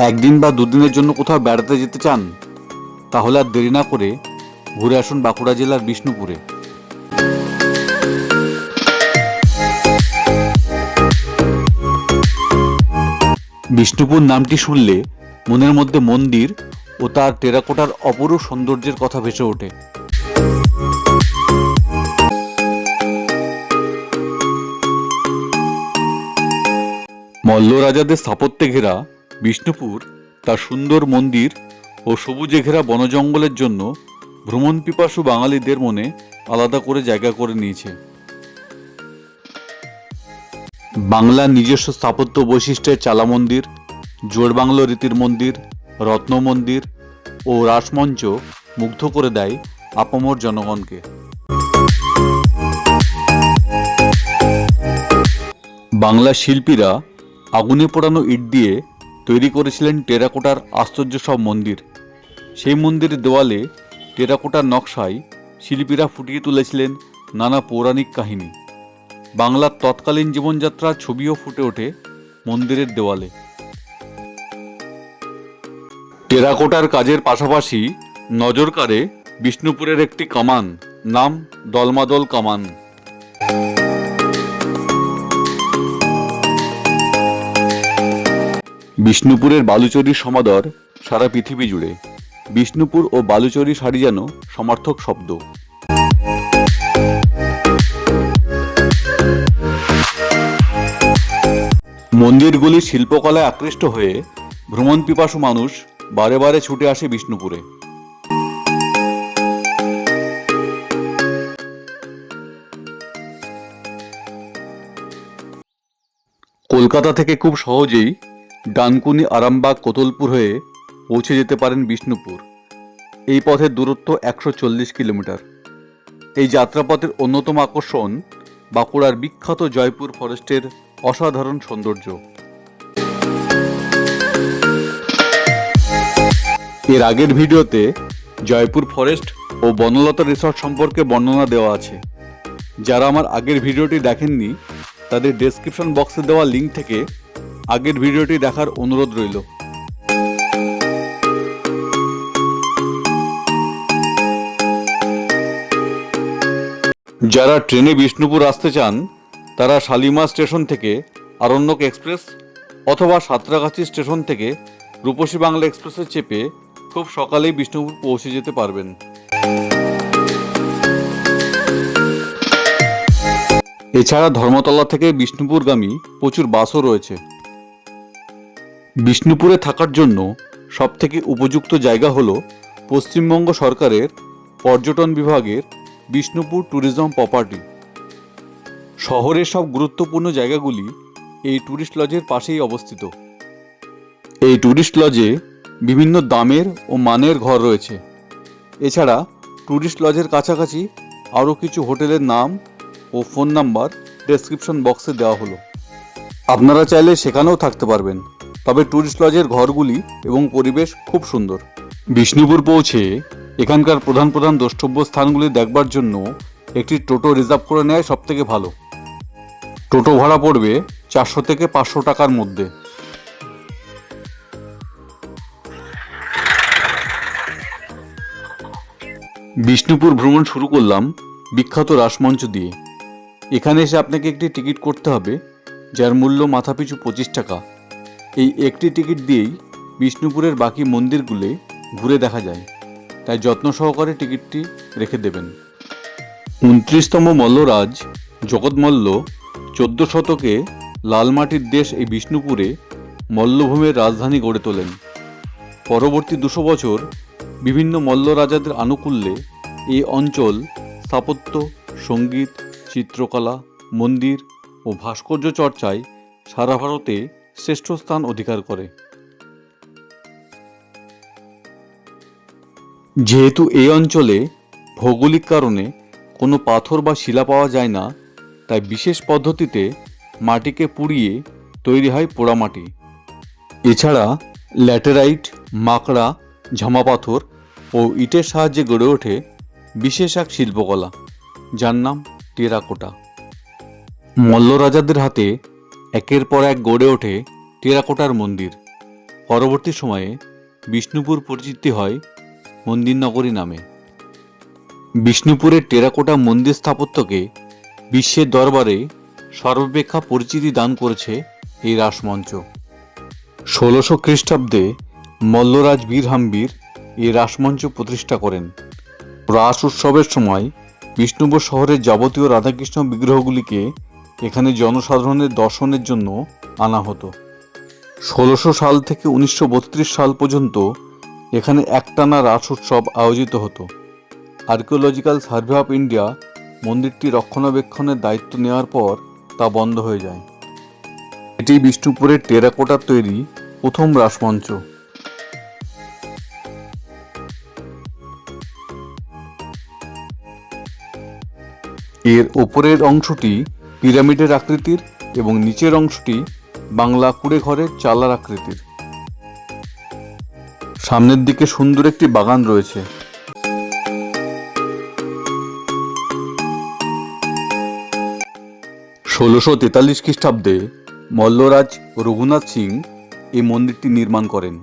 একদিন বা দুদিনের জন্য কোথাও বেড়াতে যেতে চান? তাহলে আর দেরি না করে ঘুরে আসুন বাঁকুড়া জেলার বিষ্ণুপুরে। বিষ্ণুপুর নামটি শুনলে মনের মধ্যে মন্দির ও তার টেরাকোটার অপরূপ সৌন্দর্যের কথা ভেসে ওঠে। মল্ল রাজাদের স্থাপত্যে ঘেরা বিষ্ণুপুর তার সুন্দর মন্দির ও সবুজে ঘেরা বনজঙ্গলের জন্য ভ্রমণ পিপাসু বাঙালিদের মনে আলাদা করে জায়গা করে নিয়েছে। বাংলার নিজস্ব স্থাপত্য বৈশিষ্ট্যের চালা মন্দির, জোড়বাংলো রীতির মন্দির, রত্ন মন্দির ও রাসমঞ্চ মুগ্ধ করে দেয় আপামর জনগণকে। বাংলা শিল্পীরা আগুনে পোড়ানো ইট দিয়ে তৈরি করেছিলেন টেরাকোটার আশ্চর্য সব মন্দির। সেই মন্দিরের দেওয়ালে টেরাকোটার নকশায় শিল্পীরা ফুটিয়ে তুলেছিলেন নানা পৌরাণিক কাহিনী। বাংলার তৎকালীন জীবনযাত্রার ছবিও ফুটে ওঠে মন্দিরের দেওয়ালে। টেরাকোটার কাজের পাশাপাশি নজর কাড়ে বিষ্ণুপুরের একটি কামান, নাম দলমাদল কামান। বিষ্ণুপুরের বালুচরী সমাদর সারা পৃথিবী জুড়ে। বিষ্ণুপুর ও বালুচরী শাড়ি যেন সমার্থক শব্দ। মন্দিরগুলির শিল্পকলায় আকৃষ্ট হয়ে ভ্রমণ পিপাসু মানুষ বারে বারে ছুটে আসে বিষ্ণুপুরে। কলকাতা থেকে খুব সহজেই ডানকুনি, আরামবাগ, কোতলপুর হয়ে পৌঁছে যেতে পারেন বিষ্ণুপুর। এই পথের দূরত্ব 140 কিলোমিটার। এই যাত্রাপথের অন্যতম আকর্ষণ বাঁকুড়ার বিখ্যাত জয়পুর ফরেস্টের অসাধারণ সৌন্দর্য। এর আগের ভিডিওতে জয়পুর ফরেস্ট ও বনলতা রিসর্ট সম্পর্কে বর্ণনা দেওয়া আছে। যারা আমার আগের ভিডিওটি দেখেননি তাদের ডেসক্রিপশন বক্সে দেওয়া লিঙ্ক থেকে আগের ভিডিওটি দেখার অনুরোধ রইল। যারা ট্রেনে বিষ্ণুপুর আসতে চান তারা শালিমার স্টেশন থেকে আরণ্যক এক্সপ্রেস অথবা সাঁতরাগাছি স্টেশন থেকে রূপসী বাংলা এক্সপ্রেসে চেপে খুব সকালেই বিষ্ণুপুর পৌঁছে যেতে পারবেন। এছাড়া ধর্মতলা থেকে বিষ্ণুপুরগামী প্রচুর বাসও রয়েছে। বিষ্ণুপুরে থাকার জন্য সবথেকে উপযুক্ত জায়গা হলো পশ্চিমবঙ্গ সরকারের পর্যটন বিভাগের বিষ্ণুপুর ট্যুরিজম প্রপার্টি। শহরের সব গুরুত্বপূর্ণ জায়গাগুলি এই ট্যুরিস্ট লজের পাশেই অবস্থিত। এই ট্যুরিস্ট লজে বিভিন্ন দামের ও মানের ঘর রয়েছে। এছাড়া ট্যুরিস্ট লজের কাছাকাছি আরও কিছু হোটেলের নাম ও ফোন নাম্বার ডেসক্রিপশন বক্সে দেওয়া হলো। আপনারা চাইলে সেখানেও থাকতে পারবেন, তবে ট্যুরিস্ট লজের ঘরগুলি এবং পরিবেশ খুব সুন্দর। বিষ্ণুপুর পৌঁছে এখানকার প্রধান প্রধান দ্রষ্টব্য স্থানগুলি দেখবার জন্য একটি টোটো রিজার্ভ করে নেয় সবথেকে ভালো। টোটো ভাড়া পড়বে 400 থেকে 500 টাকার মধ্যে। বিষ্ণুপুর ভ্রমণ শুরু করলাম বিখ্যাত রাসমঞ্চ দিয়ে। এখানে এসে আপনাকে একটি টিকিট করতে হবে, যার মূল্য মাথাপিছু 25 টাকা। এই একটি টিকিট দিয়েই বিষ্ণুপুরের বাকি মন্দিরগুলি ঘুরে দেখা যায়, তাই যত্ন সহকারে টিকিটটি রেখে দেবেন। 29তম মল্লরাজ জগৎমল্ল 14 শতকে লালমাটির দেশ এই বিষ্ণুপুরে মল্লভূমের রাজধানী গড়ে তোলেন। পরবর্তী 200 বছর বিভিন্ন মল্ল রাজাদের আনুকূল্যে এই অঞ্চল স্থাপত্য, সঙ্গীত, চিত্রকলা, মন্দির ও ভাস্কর্য চর্চায় সারা ভারতে শ্রেষ্ঠ স্থান অধিকার করে। যেহেতু এই অঞ্চলে ভৌগোলিক কারণে কোনো পাথর বা শিলা পাওয়া যায় না, তাই বিশেষ পদ্ধতিতে মাটিকে পুড়িয়ে তৈরি হয় পোড়ামাটি। এছাড়া ল্যাটেরাইট, মাকড়া, ঝামাপাথর ও ইটের সাহায্যে গড়ে ওঠে বিশেষ এক শিল্পকলা, যার নাম টেরাকোটা। মল্ল রাজাদের হাতে একের পর এক গড়ে ওঠে টেরাকোটার মন্দির। পরবর্তী সময়ে বিষ্ণুপুর পরিচিতি হয় মন্দির নগরী নামে। বিষ্ণুপুরের টেরাকোটা মন্দির স্থাপত্যকে বিশ্বের দরবারে সর্বাপেক্ষা পরিচিতি দান করেছে এই রাসমঞ্চ। 1600 খ্রিস্টাব্দে মল্লরাজ বীরহাম্বির এই রাসমঞ্চ প্রতিষ্ঠা করেন। রাস উৎসবের সময় বিষ্ণুপুর শহরের যাবতীয় রাধাকৃষ্ণ বিগ্রহগুলিকে এখানে জনসাধারণের দর্শনের জন্য আনা হতো। 1600 সাল থেকে 1932 সাল পর্যন্ত এখানে একটানা রাস উৎসব আয়োজিত হতো। আর্কিওলজিক্যাল সার্ভে অফ ইন্ডিয়া মন্দিরটি রক্ষণাবেক্ষণের দায়িত্ব নেওয়ার পর তা বন্ধ হয়ে যায়। এটি বিষ্ণুপুরের টেরাকোটার তৈরি প্রথম রাসমঞ্চ। এর উপরের অংশটি পিরামিডের আকৃতির এবং নিচের অংশটি বাংলা কুড়ে ঘরের চালার আকৃতির। সামনের দিকে সুন্দর একটি বাগান রয়েছে। ষোলোশো 43 খ্রিস্টাব্দে মল্লরাজ রঘুনাথ সিং এই মন্দিরটি নির্মাণ করেন।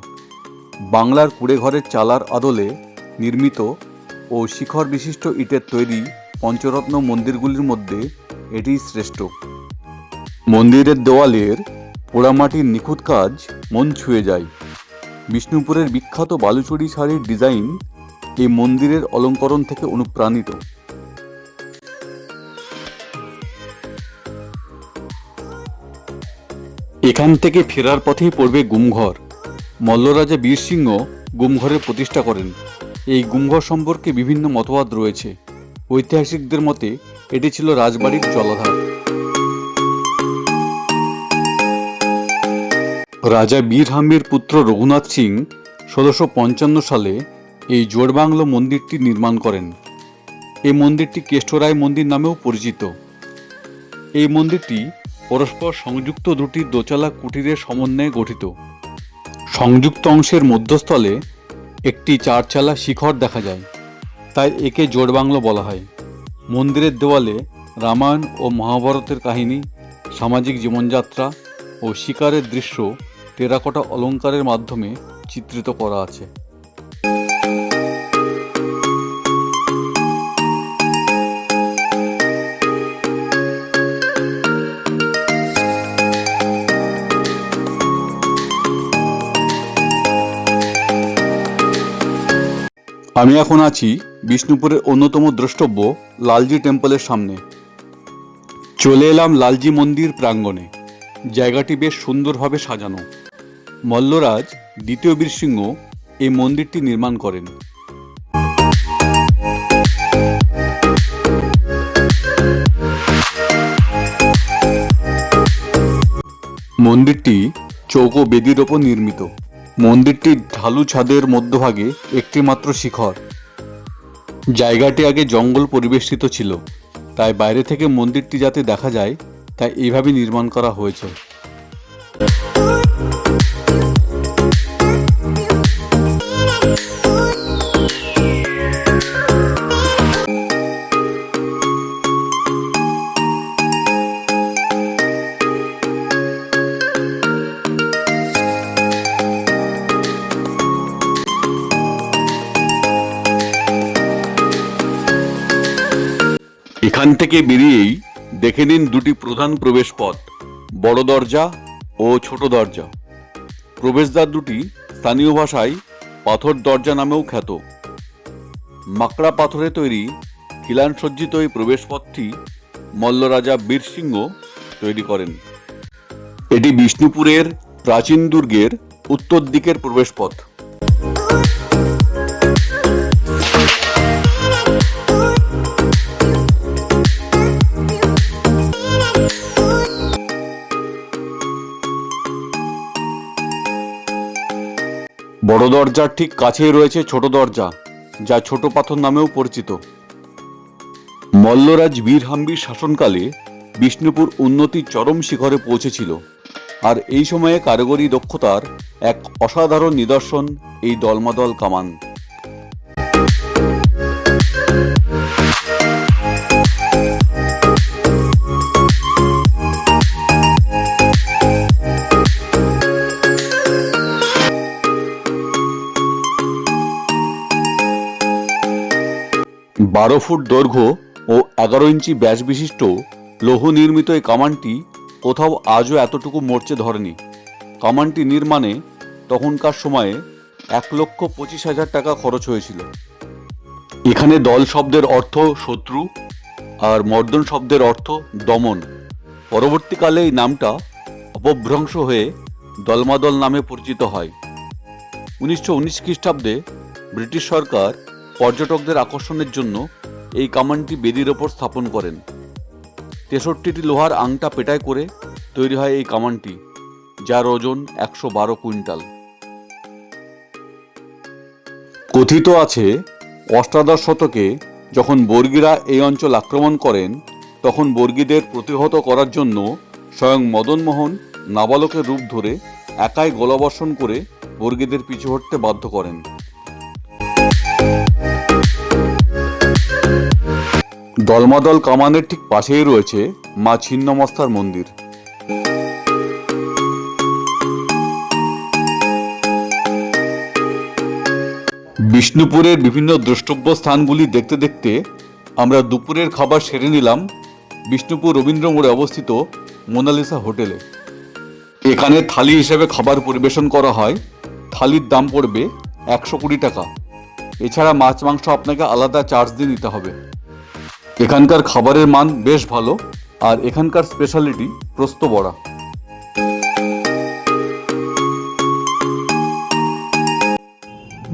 বাংলার কুড়ে ঘরের চালার আদলে নির্মিত ও শিখর বিশিষ্ট ইটের তৈরি পঞ্চরত্ন মন্দিরগুলির মধ্যে এটি শ্রেষ্ঠ। মন্দিরের দেওয়ালের পোড়ামাটির নিখুঁত কাজ মন ছুঁয়ে যায়। বিষ্ণুপুরের বিখ্যাত বালুচরী শাড়ির ডিজাইন এই মন্দিরের অলঙ্করণ থেকে অনুপ্রাণিত। এখান থেকে ফেরার পথেই পড়বে গুমঘর। মল্লরাজা বীরসিংহ গুমঘরের প্রতিষ্ঠা করেন। এই গুমঘর সম্পর্কে বিভিন্ন মতবাদ রয়েছে। ঐতিহাসিকদের মতে এটি ছিল রাজবাড়ির জলাধার। রাজা বীরহাম্বির পুত্র রঘুনাথ সিং 1655 সালে এই জোড়বাংলো মন্দিরটি নির্মাণ করেন। এই মন্দিরটি কেষ্টরায় মন্দির নামেও পরিচিত। এই মন্দিরটি পরস্পর সংযুক্ত দুটি দোতলা কুটিরের সমন্বয়ে গঠিত। সংযুক্ত অংশের মধ্যস্থলে একটি চারচালা শিখর দেখা যায়, তাই একে জোড়বাংলো বলা হয়। মন্দিরের দেওয়ালে রামায়ণ ও মহাভারতের কাহিনী, সামাজিক জীবনযাত্রা ও শিকারের দৃশ্য টেরাকোটা অলঙ্কারের মাধ্যমে চিত্রিত করা আছে। আমি এখন আছি বিষ্ণুপুরের অন্যতম দ্রষ্টব্য লালজি টেম্পলের সামনে। চলে এলাম লালজি মন্দির প্রাঙ্গণে। জায়গাটি বেশ সুন্দরভাবে সাজানো। মল্লরাজ দ্বিতীয় বীরসিংহ এই মন্দিরটি নির্মাণ করেন। মন্দিরটি চৌকো বেদির ওপর নির্মিত। মন্দিরটির ঢালু ছাদের মধ্যভাগে একটি মাত্র শিখর। জায়গাটি আগে জঙ্গল পরিবেষ্টিত ছিল, তাই বাইরে থেকে মন্দিরটি যাতে দেখা যায় তাই এইভাবে নির্মাণ করা হয়েছে। এখান থেকে বেরিয়েই দেখে নিন দুটি প্রধান প্রবেশ পথ, বড় দরজা ও ছোট দরজা। প্রবেশদ্বার দুটি স্থানীয় ভাষায় পাথর দরজা নামেও খ্যাত। মাকড়া পাথরে তৈরি খিলান সজ্জিত এই প্রবেশপথটি মল্লরাজা বীরসিংহ তৈরি করেন। এটি বিষ্ণুপুরের প্রাচীন দুর্গের উত্তর দিকের প্রবেশপথ। বড় দরজার ঠিক কাছেই রয়েছে ছোট দরজা, যা ছোট পাথর নামেও পরিচিত। মল্লরাজ বীরহাম্বির শাসনকালে বিষ্ণুপুর উন্নতির চরম শিখরে পৌঁছেছিল, আর এই সময়ে কারিগরি দক্ষতার এক অসাধারণ নিদর্শন এই দলমাদল কামান। 12 ফুট দৈর্ঘ্য ও 11 ইঞ্চি ব্যাস বিশিষ্ট লৌহ নির্মিত এই কামানটি কোথাও আজও এতটুকু মরচে ধরেনি। কামানটি নির্মাণে তখনকার সময়ে 1,25,000 টাকা খরচ হয়েছিল। এখানে দল শব্দের অর্থ শত্রু আর মর্দন শব্দের অর্থ দমন। পরবর্তীকালে এই নামটা অপভ্রংশ হয়ে দলমাদল নামে পরিচিত হয়। 1919 খ্রিস্টাব্দে ব্রিটিশ সরকার পর্যটকদের আকর্ষণের জন্য এই কামানটি বেদির ওপর স্থাপন করেন। 63টি লোহার আংটা পেটাই করে তৈরি হয় এই কামানটি, যার ওজন 112 কুইন্টাল। কথিত আছে, অষ্টাদশ শতকে যখন বর্গীরা এই অঞ্চল আক্রমণ করেন, তখন বর্গীদের প্রতিহত করার জন্য স্বয়ং মদনমোহন নাবালকের রূপ ধরে একাই গোলাবর্ষণ করে বর্গীদের পিছু হটতে বাধ্য করেন। দলমাদল কামানের ঠিক পাশেই রয়েছে মা ছিন্নমস্তার মন্দির। বিষ্ণুপুরের বিভিন্ন দ্রষ্টব্য স্থানগুলি দেখতে দেখতে আমরা দুপুরের খাবার সেরে নিলাম বিষ্ণুপুর রবীন্দ্র মোড়ে অবস্থিত মোনালিসা হোটেলে। এখানে থালি হিসেবে খাবার পরিবেশন করা হয়। থালির দাম পড়বে 120 টাকা। এছাড়া মাছ মাংস আপনাকে আলাদা চার্জ দিয়ে নিতে হবে। এখানকার খাবারের মান বেশ ভালো, আর এখানকার স্পেশালিটি প্রস্ত বড়া।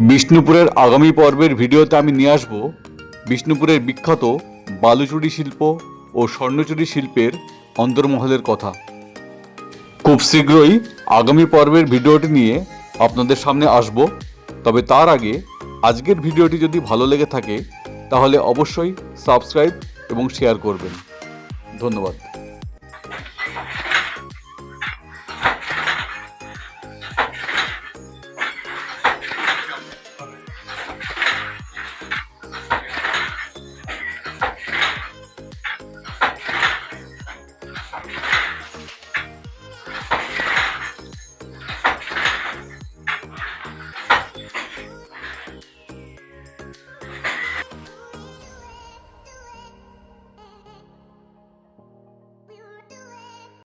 বিষ্ণুপুরের আগামী পর্বের ভিডিওতে আমি নিয়ে আসব বিষ্ণুপুরের বিখ্যাত বালুচুরি শিল্প ও স্বর্ণচুরি শিল্পের অন্দরমহলের কথা। খুব শীঘ্রই আগামী পর্বের ভিডিওটি নিয়ে আপনাদের সামনে আসব। তবে তার আগে আজকের ভিডিওটি যদি ভালো লেগে থাকে তাহলে অবশ্যই সাবস্ক্রাইব এবং শেয়ার করবেন। ধন্যবাদ।